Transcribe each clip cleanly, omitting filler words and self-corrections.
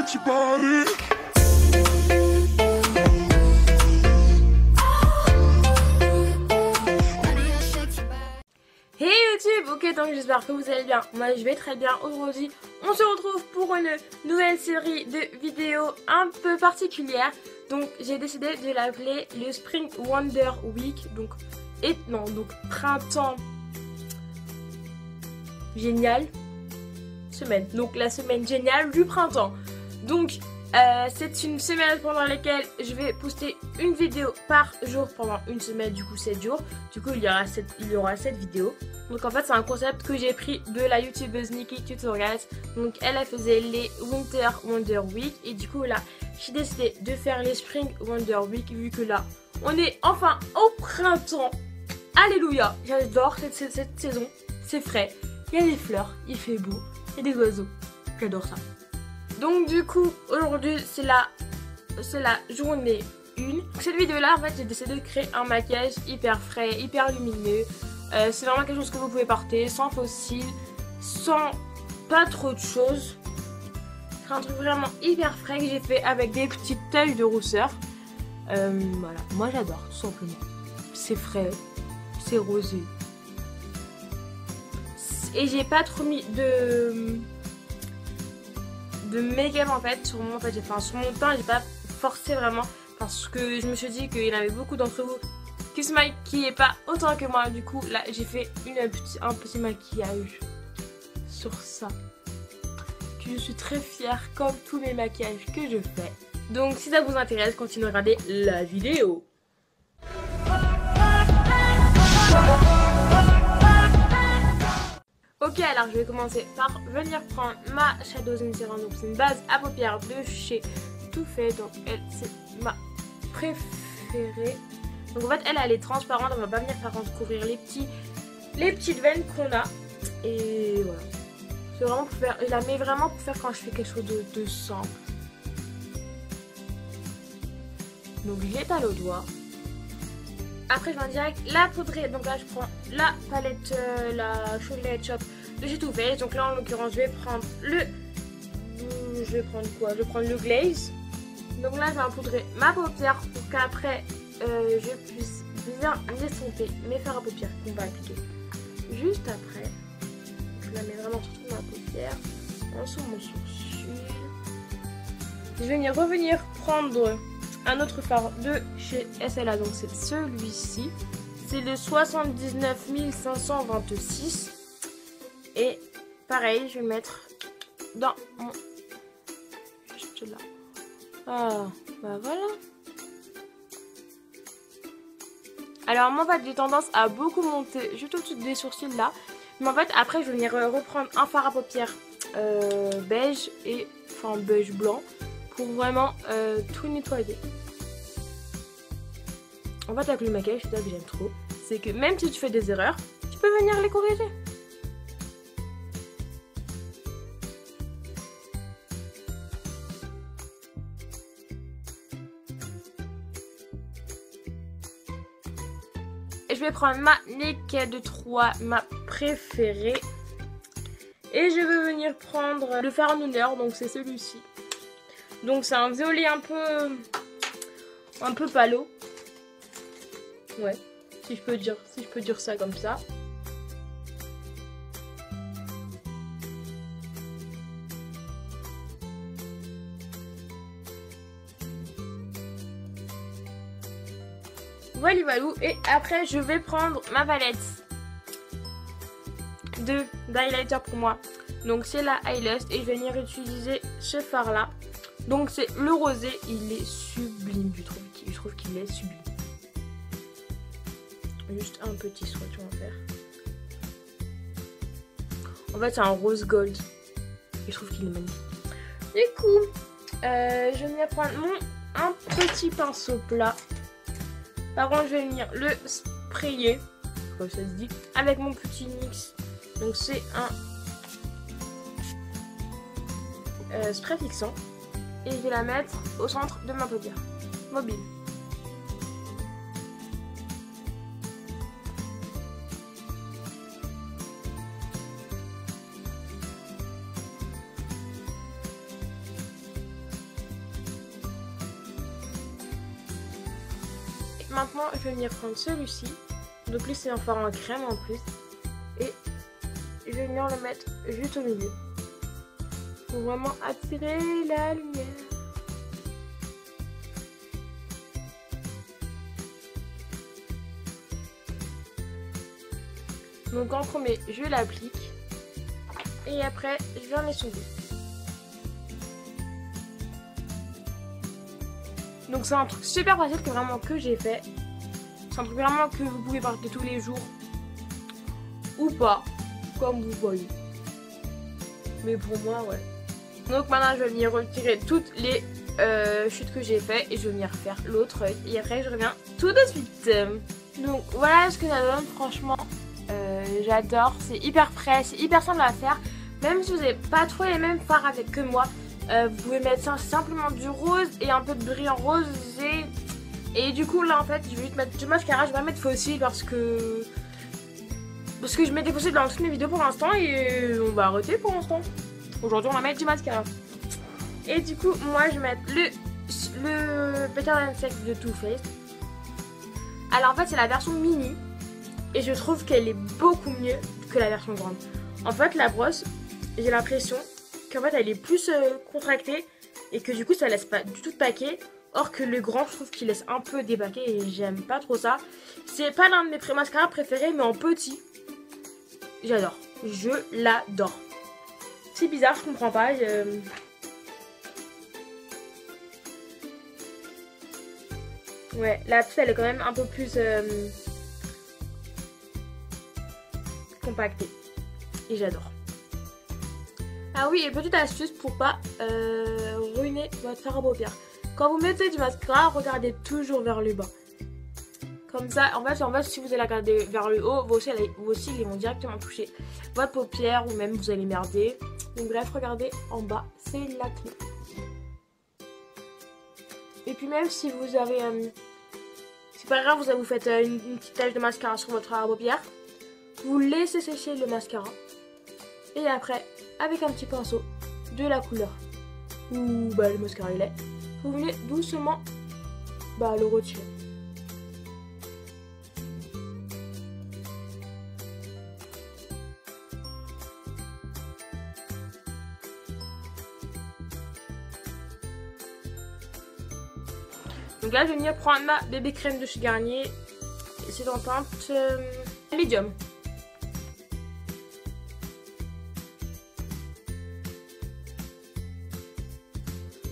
shake your body. Hey YouTube, ok, donc j'espère que vous allez bien. Moi je vais très bien. Aujourd'hui on se retrouve pour une nouvelle série de vidéos un peu particulière. Donc j'ai décidé de l'appeler le Spring Wonder Week. Donc printemps génial semaine. Donc la semaine géniale du printemps. Donc c'est une semaine pendant laquelle je vais poster une vidéo par jour pendant une semaine, du coup 7 jours. Du coup il y aura 7 vidéos. Donc en fait c'est un concept que j'ai pris de la youtubeuse Nikki Tutorials. Donc elle faisait les Winter Wonder Week et du coup là j'ai décidé de faire les Spring Wonder Week vu que là on est enfin au printemps. Alléluia, j'adore cette saison, c'est frais, il y a des fleurs, il fait beau, il y a des oiseaux, j'adore ça. Donc du coup aujourd'hui c'est la journée 1. Cette vidéo là en fait j'ai décidé de créer un maquillage hyper frais, hyper lumineux. C'est vraiment quelque chose que vous pouvez porter sans fossiles, sans pas trop de choses. C'est un truc vraiment hyper frais que j'ai fait avec des petites tailles de rousseur. Voilà, moi j'adore tout simplement. C'est frais, c'est rosé. Et j'ai pas trop mis de make-up en fait sur mon teint, j'ai pas forcé vraiment parce que je me suis dit qu'il y en avait beaucoup d'entre vous qui se maquillaient pas autant que moi. Du coup là j'ai fait un petit maquillage sur ça que je suis très fière comme tous les maquillages que je fais. Donc si ça vous intéresse, continuez à regarder la vidéo. Ok, alors je vais commencer par venir prendre ma Shadows in Serum. Donc c'est une base à paupières de chez Too Faced. Donc elle c'est ma préférée. Donc en fait elle est transparente, on va pas venir par contre couvrir les petites veines qu'on a. Et voilà. C'est vraiment pour faire, je la mets vraiment pour faire quand je fais quelque chose de simple. Donc je l'étale au doigt. Après je vais en direct la poudrer. Donc là je prends la palette, la Chocolate Shop de chez Too Faced. Donc là en l'occurrence je vais prendre je vais prendre le glaze. Donc là je vais en poudrer ma paupière pour qu'après je puisse bien estomper mes fards à paupières qu'on va appliquer juste après. Je la mets vraiment sur toute ma paupière, en dessous de mon sourcil. Je vais revenir prendre un autre fard de chez SLA, donc c'est celui-ci. C'est le 79 526. Et pareil, je vais le mettre dans mon... juste là. Ah, bah voilà. Alors moi en fait j'ai tendance à beaucoup monter juste au-dessus des sourcils là. Mais en fait après je vais venir reprendre un fard à paupières beige et enfin beige blanc pour vraiment tout nettoyer. En fait avec le maquillage, c'est ça que j'aime trop, c'est que même si tu fais des erreurs, tu peux venir les corriger. Je vais prendre ma Naked 3, ma préférée. Et je vais venir prendre le fard Nooner, donc c'est celui-ci. Donc c'est un violet un peu palo. Ouais, si je peux dire ça comme ça. Voilà, et après je vais prendre ma palette d'highlighter pour moi. Donc c'est la Eyelust et je vais venir utiliser ce fard là. Donc c'est le rosé, il est sublime, je trouve qu'il est sublime. Juste un petit swatch on va faire. En fait c'est un rose gold et je trouve qu'il est magnifique. Du coup je vais venir prendre un petit pinceau plat. Par contre, je vais venir le sprayer, comme ça se dit, avec mon petit NYX. Donc c'est un spray fixant. Et je vais la mettre au centre de ma paupière mobile. maintenant je vais venir prendre celui-ci. Donc lui c'est un fard en crème en plus. Et je vais venir le mettre juste au milieu. Pour vraiment attirer la lumière. Donc en premier, je l'applique. Et après, je viens l'essuyer. Donc c'est un truc super facile que j'ai fait. C'est un truc vraiment que vous pouvez porter tous les jours. Ou pas, comme vous voyez. Mais pour moi, ouais. Donc maintenant, je vais venir retirer toutes les chutes que j'ai fait. Et je vais venir faire l'autre œil. Et après, je reviens tout de suite. Donc voilà ce que ça donne, franchement. J'adore, c'est hyper prêt, c'est hyper simple à faire. Même si vous n'avez pas trop les mêmes fards avec que moi, vous pouvez mettre simplement du rose et un peu de brillant rosé. Et du coup là en fait je vais juste mettre du mascara, je vais pas mettre fossile parce que je mets des fossiles dans toutes mes vidéos pour l'instant et on va arrêter pour l'instant. Aujourd'hui on va mettre du mascara. Et du coup moi je vais mettre le Better Than Sex de Too Faced. Alors en fait c'est la version mini. Et je trouve qu'elle est beaucoup mieux que la version grande. En fait, la brosse, j'ai l'impression qu'en fait, elle est plus contractée. Et que du coup, ça laisse pas du tout de paquet. Or que le grand, je trouve qu'il laisse un peu des paquets. Et j'aime pas trop ça. C'est pas l'un de mes mascaras préférés, mais en petit. J'adore. Je l'adore. C'est bizarre, je comprends pas. Ouais, la petite, elle est quand même un peu plus... compacté et j'adore. Ah oui, et petite astuce pour pas ruiner votre fard à paupières. Quand vous mettez du mascara, regardez toujours vers le bas. Comme ça, en fait si vous allez regarder vers le haut, vos cils ils vont directement toucher votre paupière ou même vous allez merder. Donc bref, regardez en bas, c'est la clé. Et puis même si vous avez... c'est pas grave, vous faites une petite tache de mascara sur votre fard à paupières. Vous laissez sécher le mascara et après avec un petit pinceau de la couleur où le mascara il est, vous venez doucement le retirer. Donc là je vais venir prendre ma bébé crème de chez Garnier et c'est en teinte médium.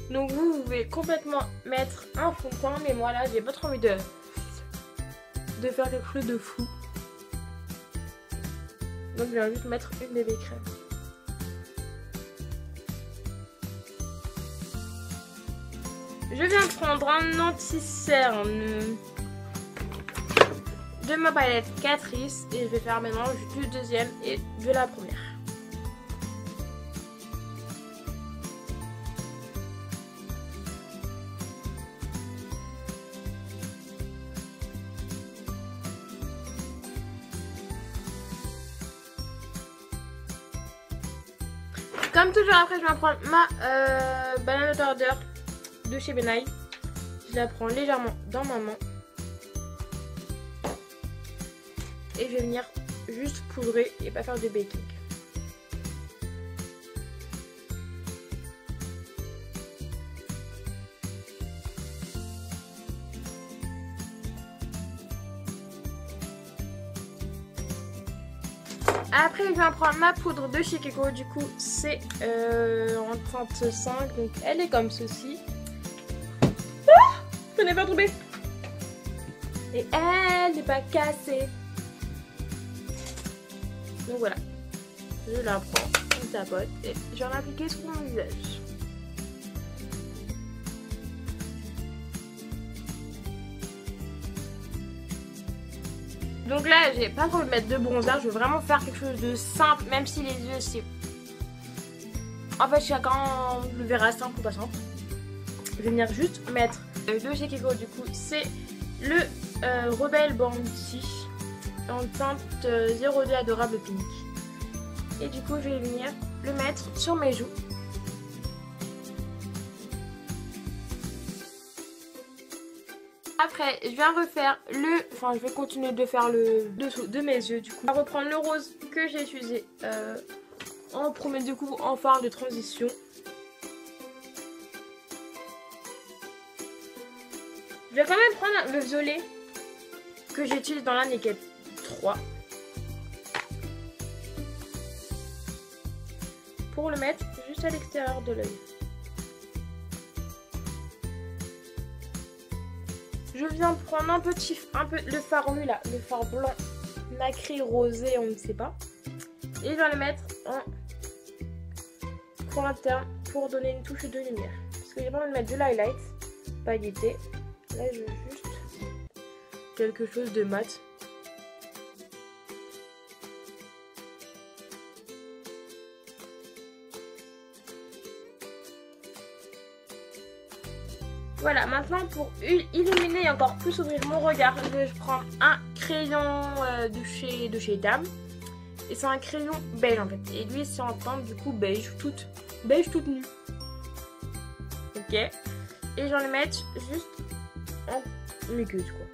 Donc vous pouvez complètement mettre un fond de teint, mais moi là j'ai pas trop envie de faire quelque chose de fou. Donc je vais juste mettre une bébé crème. Je viens prendre un anti-cerne de ma palette Catrice et je vais faire un mélange du deuxième et de la première. Comme toujours après je vais prendre ma banane order de chez Benai. Je la prends légèrement dans ma main. Et je vais venir juste poudrer et pas faire de baking. Après je vais prendre ma poudre de chez Keko, du coup c'est en teinte 5, donc elle est comme ceci. Ah, je n'ai pas trouvé. Et elle n'est pas cassée. Donc voilà, je la prends, on tapote et je vais l'appliquer sur mon visage. Donc là, j'ai pas trop envie de mettre de bronzer, je veux vraiment faire quelque chose de simple, même si les yeux c'est... En fait, chacun le verra simple ou pas simple. Je vais venir juste mettre de chez Keko, du coup, c'est le Rebelle Bounty en teinte 02 Adorable Pink. Et du coup, je vais venir le mettre sur mes joues. Après, je viens refaire je vais continuer de faire le dessous de mes yeux du coup. Je vais reprendre le rose que j'ai utilisé en premier du coup en fard de transition. Je vais quand même prendre le violet que j'utilise dans la Naked 3 pour le mettre juste à l'extérieur de l'œil. Je viens prendre un peu le fard nu là, le fard blanc nacré rosé, on ne sait pas. Et je vais le mettre en coin interne pour donner une touche de lumière. Parce que j'ai pas envie de mettre de l'highlight pailleté. Là je veux juste quelque chose de mat. Voilà, maintenant pour illuminer et encore plus ouvrir mon regard, je prends un crayon de chez Dame. Et c'est un crayon beige en fait. Et lui c'est en teinte du coup beige toute nue. Ok. Et je vais le mettre juste en muqueuse quoi.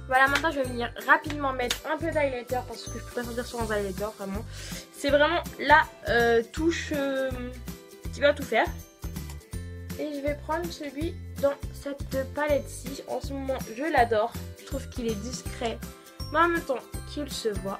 Voilà, maintenant je vais venir rapidement mettre un peu d'highlighter parce que je peux pas sortir sans highlighter vraiment. C'est vraiment la touche qui va tout faire. Et je vais prendre celui dans cette palette-ci. En ce moment, je l'adore. Je trouve qu'il est discret, mais en même temps qu'il se voit.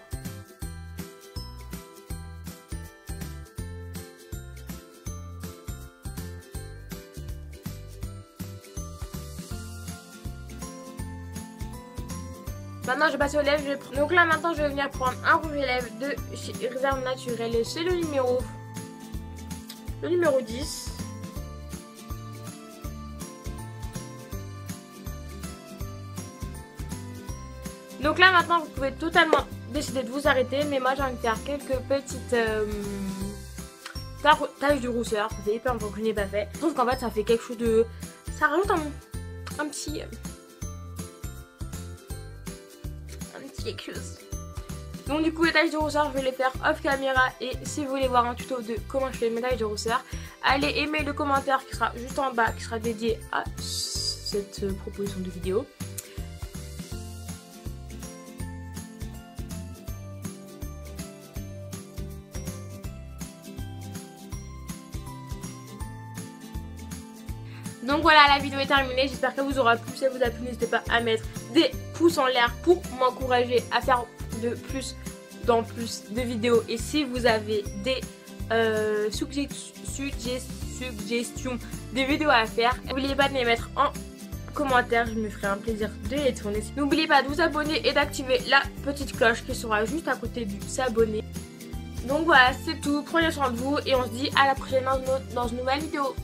Maintenant, je passe aux lèvres. Donc là, maintenant, je vais venir prendre un rouge à lèvres de chez Réserve Naturelle. C'est le numéro 10. Donc là maintenant vous pouvez totalement décider de vous arrêter, mais moi j'ai envie de faire quelques petites taches de rousseur. Ça fait hyper longtemps que je n'ai pas fait. Je trouve qu'en fait ça fait quelque chose de... ça rajoute un petit quelque chose. Donc du coup les taches de rousseur je vais les faire off caméra, et si vous voulez voir un tuto de comment je fais mes taches de rousseur, allez aimer le commentaire qui sera juste en bas, qui sera dédié à cette proposition de vidéo. Donc voilà, la vidéo est terminée, j'espère qu'elle vous aura plu. Si elle vous a plu, n'hésitez pas à mettre des pouces en l'air pour m'encourager à faire de plus de vidéos. Et si vous avez des suggestions de vidéos à faire, n'oubliez pas de les mettre en commentaire, je me ferai un plaisir de les tourner. N'oubliez pas de vous abonner et d'activer la petite cloche qui sera juste à côté du s'abonner. Donc voilà, c'est tout, prenez soin de vous et on se dit à la prochaine dans une nouvelle vidéo.